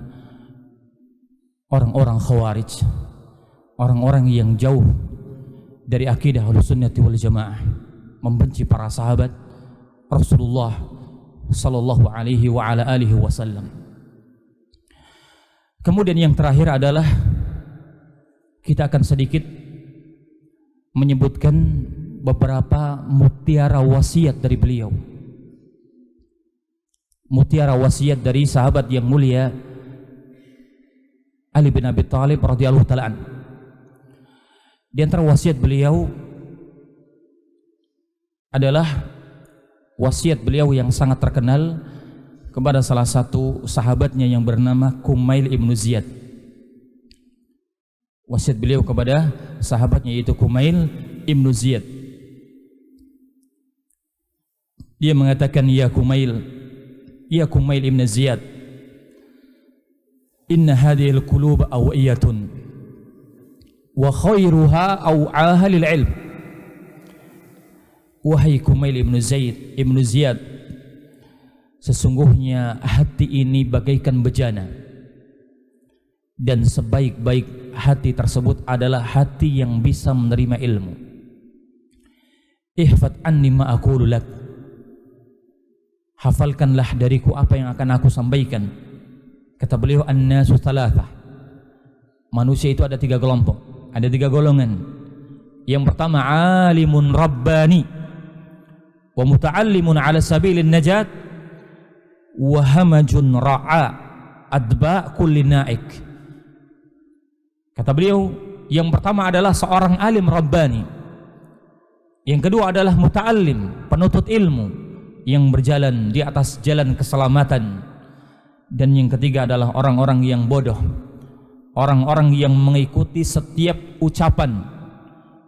orang-orang Khawarij, orang-orang yang jauh dari akidah Ahlussunnati wal Jamaah, membenci para sahabat Rasulullah sallallahu alaihi wa ala alihi wasallam. Kemudian yang terakhir adalah kita akan sedikit menyebutkan beberapa mutiara wasiat dari beliau. Mutiara wasiat dari sahabat yang mulia Ali bin Abi Thalib radhiyallahu taala an. Di antara wasiat beliau adalah wasiat beliau yang sangat terkenal kepada salah satu sahabatnya yang bernama Kumail ibnu Ziyad. Wasiat beliau kepada sahabatnya yaitu Kumail ibnu Ziyad. Dia mengatakan, ya Kumail ibnu Ziyad, inna hadhil qulub awiyatun wa khairuha aw'aha lil ilm. Wahai Kumail ibnu Ziyad, sesungguhnya hati ini bagaikan bejana, dan sebaik-baik hati tersebut adalah hati yang bisa menerima ilmu. Ihfad anni ma aqulu lak, hafalkanlah dariku apa yang akan aku sampaikan. Kata beliau, an-nasu thalathah, manusia itu ada 3 kelompok, ada 3 golongan. Yang pertama, alimun rabbani wa muta'allimun ala sabilin najat wa hamajun ra'a adba kulli na'ik. Kata beliau, yang pertama adalah seorang alim rabbani, yang kedua adalah muta'allim, penuntut ilmu yang berjalan di atas jalan keselamatan, dan yang ketiga adalah orang-orang yang bodoh, orang-orang yang mengikuti setiap ucapan.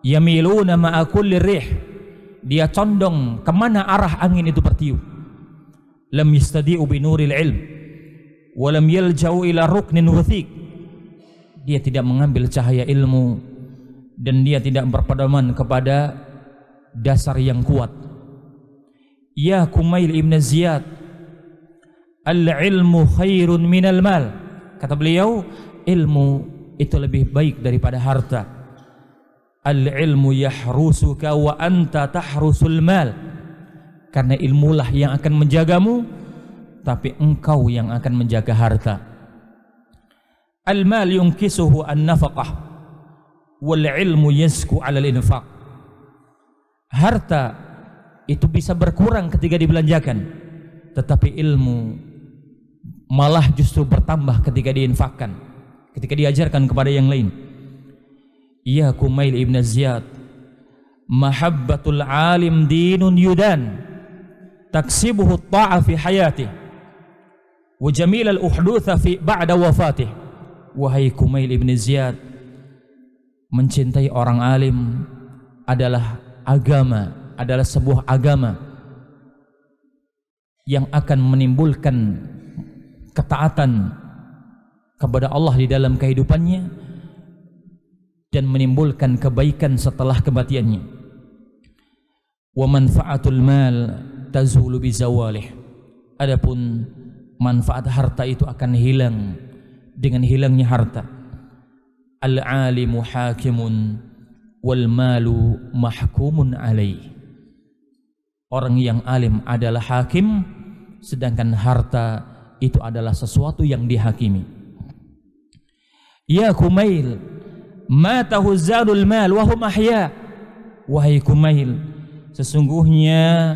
Yamiluna ma'a kulli rih, dia condong kemana arah angin itu bertiup. Lam yastadi'u binuril ilm wa lam yalja'u ila ruknin wathiq, dia tidak mengambil cahaya ilmu dan dia tidak berpedoman kepada dasar yang kuat. Ya Kumail ibn Ziyad, al-ilmu khairun minal mal. Kata beliau, ilmu itu lebih baik daripada harta. Al-ilmu yahrusuka wa anta tahrusul mal. Karena ilmulah yang akan menjagamu, tapi engkau yang akan menjaga harta. Al-mal yunkisuhu an-nafaqah wal ilmu yasku 'ala al-infaq. Harta itu bisa berkurang ketika dibelanjakan, tetapi ilmu malah justru bertambah ketika diinfakkan, ketika diajarkan kepada yang lain. Ya Kumail ibn Ziyad, mahabbatul alim dinun yudan taksibuhu ta'a fi hayatih wa jamil al-uhdutha fi ba'da wafatih. Wahai Kumail ibn Ziyad, mencintai orang alim adalah agama, adalah sebuah agama yang akan menimbulkan ketaatan kepada Allah di dalam kehidupannya dan menimbulkan kebaikan setelah kematiannya. Wa manfaatul mal tazulu bizawalih, adapun manfaat harta itu akan hilang dengan hilangnya harta. Al-alimu hakimun wal malu mahkumun alaih. Orang yang alim adalah hakim, sedangkan harta itu adalah sesuatu yang dihakimi. Ya Kumail, matahu zadul mal wa hum ahya. Wahai Kumail, sesungguhnya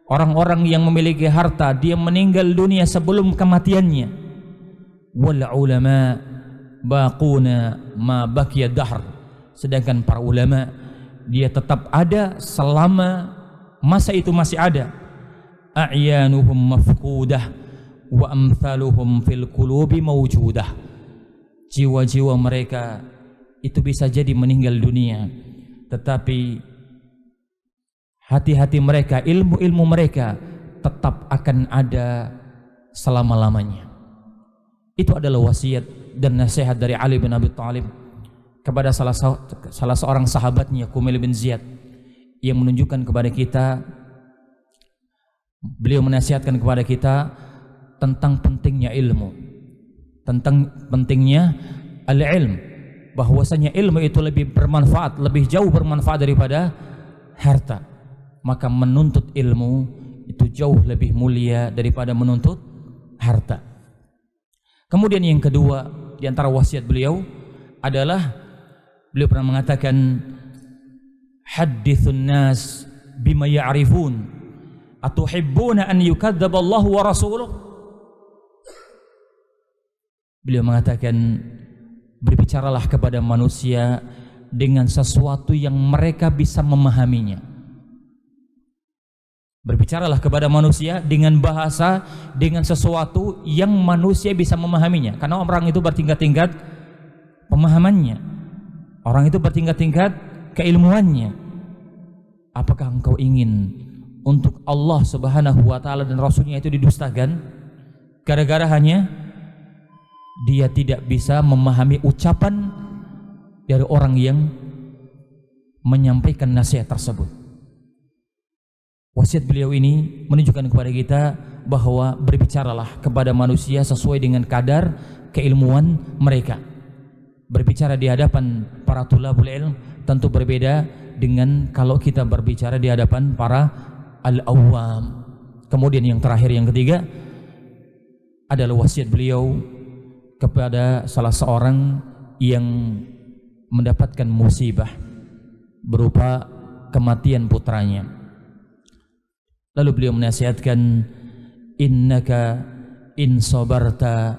orang-orang yang memiliki harta, dia meninggal dunia sebelum kematiannya. Wal ulama baquna ma baqiya dahr, sedangkan para ulama dia tetap ada selama masa itu masih ada. A'yanuhum mafqudah wa amthaluhum fil qulubi mawjudah. Jiwa-jiwa mereka itu bisa jadi meninggal dunia, tetapi hati-hati mereka, ilmu-ilmu mereka tetap akan ada selama-lamanya. Itu adalah wasiat dan nasihat dari Ali bin Abi Thalib kepada salah seorang sahabatnya, Kumail bin Ziyad, yang menunjukkan kepada kita, beliau menasihatkan kepada kita tentang pentingnya ilmu, tentang pentingnya al-ilm, bahwasanya ilmu itu lebih bermanfaat, lebih jauh bermanfaat daripada harta. Maka menuntut ilmu itu jauh lebih mulia daripada menuntut harta. Kemudian yang kedua di antara wasiat beliau adalah beliau pernah mengatakan, hadithun nas bima ya'rifun atuhibbuna an yukadzdzaba Allah wa rasuluh. Beliau mengatakan, berbicaralah kepada manusia dengan sesuatu yang mereka bisa memahaminya. Berbicaralah kepada manusia dengan bahasa, dengan sesuatu yang manusia bisa memahaminya. Karena orang itu bertingkat-tingkat pemahamannya. Orang itu bertingkat-tingkat keilmuannya. Apakah engkau ingin untuk Allah Subhanahu wa ta'ala dan Rasulnya itu didustakan? Gara-gara hanya dia tidak bisa memahami ucapan dari orang yang menyampaikan nasihat tersebut. Wasiat beliau ini menunjukkan kepada kita bahwa berbicaralah kepada manusia sesuai dengan kadar keilmuan mereka. Berbicara di hadapan para tulabul ilm tentu berbeda dengan kalau kita berbicara di hadapan para al-awwam. Kemudian yang terakhir, yang ketiga adalah wasiat beliau kepada salah seorang yang mendapatkan musibah berupa kematian putranya. Lalu beliau menasihatkan, innaka in sabarta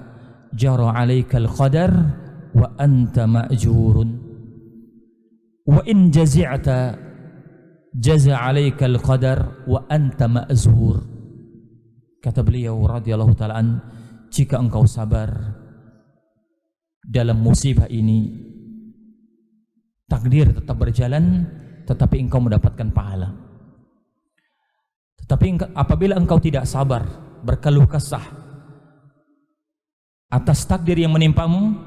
jara 'alaikal qadar wa anta ma'jurun wa in jazi'ta jaza 'alaikal qadar wa anta ma'zur. Kata beliau radhiyallahu ta'ala an, jika engkau sabar dalam musibah ini, takdir tetap berjalan, tetapi engkau mendapatkan pahala. Tetapi apabila engkau tidak sabar, berkeluh kesah atas takdir yang menimpamu,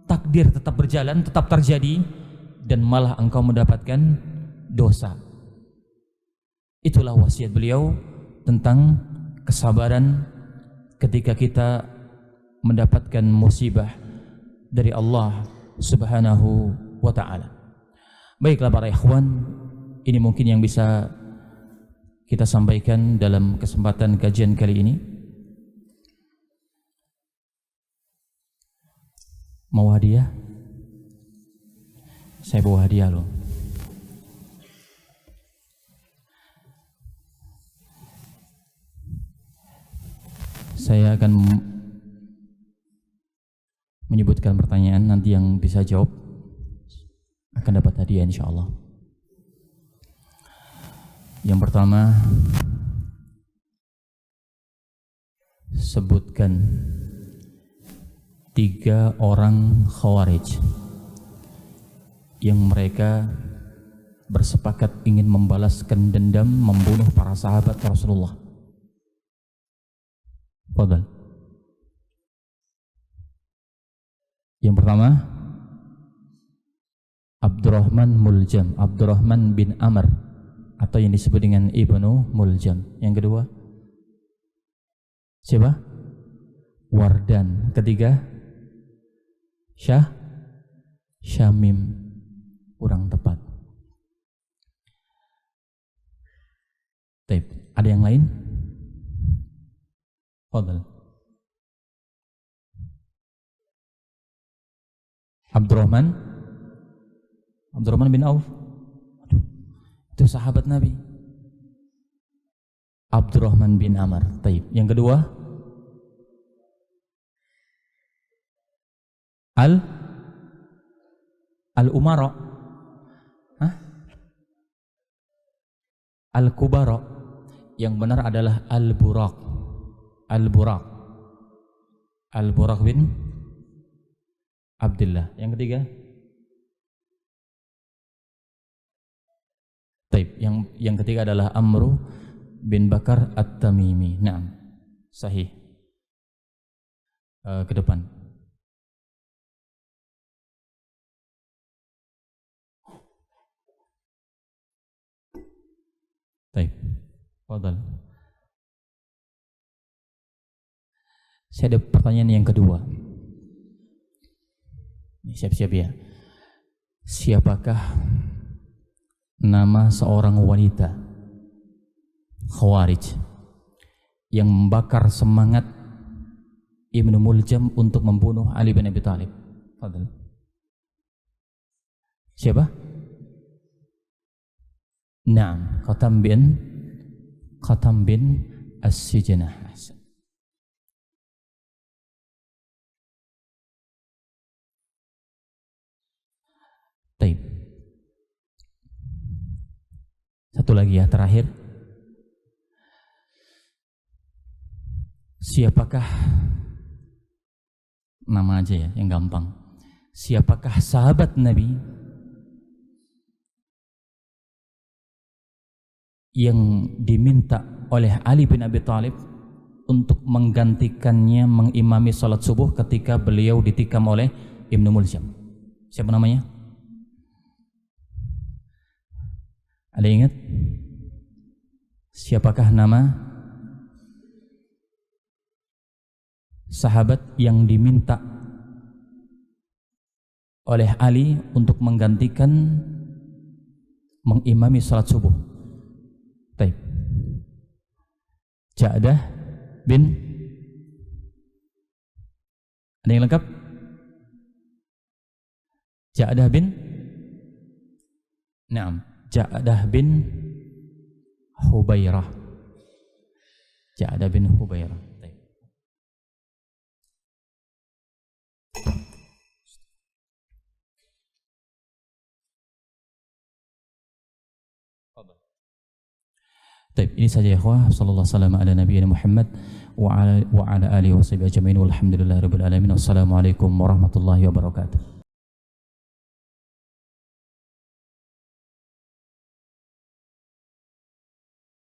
takdir tetap berjalan, tetap terjadi, dan malah engkau mendapatkan dosa. Itulah wasiat beliau tentang kesabaran ketika kita mendapatkan musibah dari Allah Subhanahu wa ta'ala. Baiklah para ikhwan, ini mungkin yang bisa kita sampaikan dalam kesempatan kajian kali ini. Mau hadiah? Saya bawa hadiah loh. Saya akan menyebutkan pertanyaan, nanti yang bisa jawab akan dapat hadiah insyaallah. Yang pertama, sebutkan 3 orang khawarij yang mereka bersepakat ingin membalaskan dendam membunuh para sahabat Rasulullah. Fadhal. Yang pertama, Abdurrahman bin Amr atau yang disebut dengan Ibnu Muljam. Yang kedua, siapa? Wardan. Ketiga, Syamim. Kurang tepat. Baik, ada yang lain? Fadhal. Abdurrahman bin Auf. Itu sahabat Nabi. Abdurrahman bin Amr. Taib. Yang kedua, Al-Umara. Al-Kubara. Yang benar adalah Al-Buraq. Al-Buraq bin Abdullah. Yang ketiga, Taib. Yang ketiga adalah Amru bin Bakar At-Tamimi. Naam. Sahih. Ke depan. Taib. Fadhal. Saya ada pertanyaan yang kedua. Siap-siap ya. Siapakah nama seorang wanita khawarij yang membakar semangat Ibnu Muljam untuk membunuh Ali bin Abi Thalib? Fadhal. Siapa? Naam, Khatam bin As-Sijnah. Taib. Satu lagi ya, terakhir. siapakah, nama aja ya yang gampang, siapakah sahabat Nabi yang diminta oleh Ali bin Abi Thalib untuk menggantikannya mengimami salat subuh ketika beliau ditikam oleh Ibnu Muljam? Siapa namanya? Ada yang ingat? Siapakah nama sahabat yang diminta oleh Ali untuk menggantikan mengimami salat subuh? Baik. Ja'dah bin, ada yang lengkap? Ja'dah bin, Naam, Ja'dah bin Hubairah. Ja'dah bin Hubairah. Baik, ini saja ya ikhwah. Sallallahu alaihi wasallam ala nabiyina Muhammad wa ala alihi wa sahbihi ajma'in walhamdulillahirabbil alamin. Wassalamualaikum warahmatullahi wabarakatuh.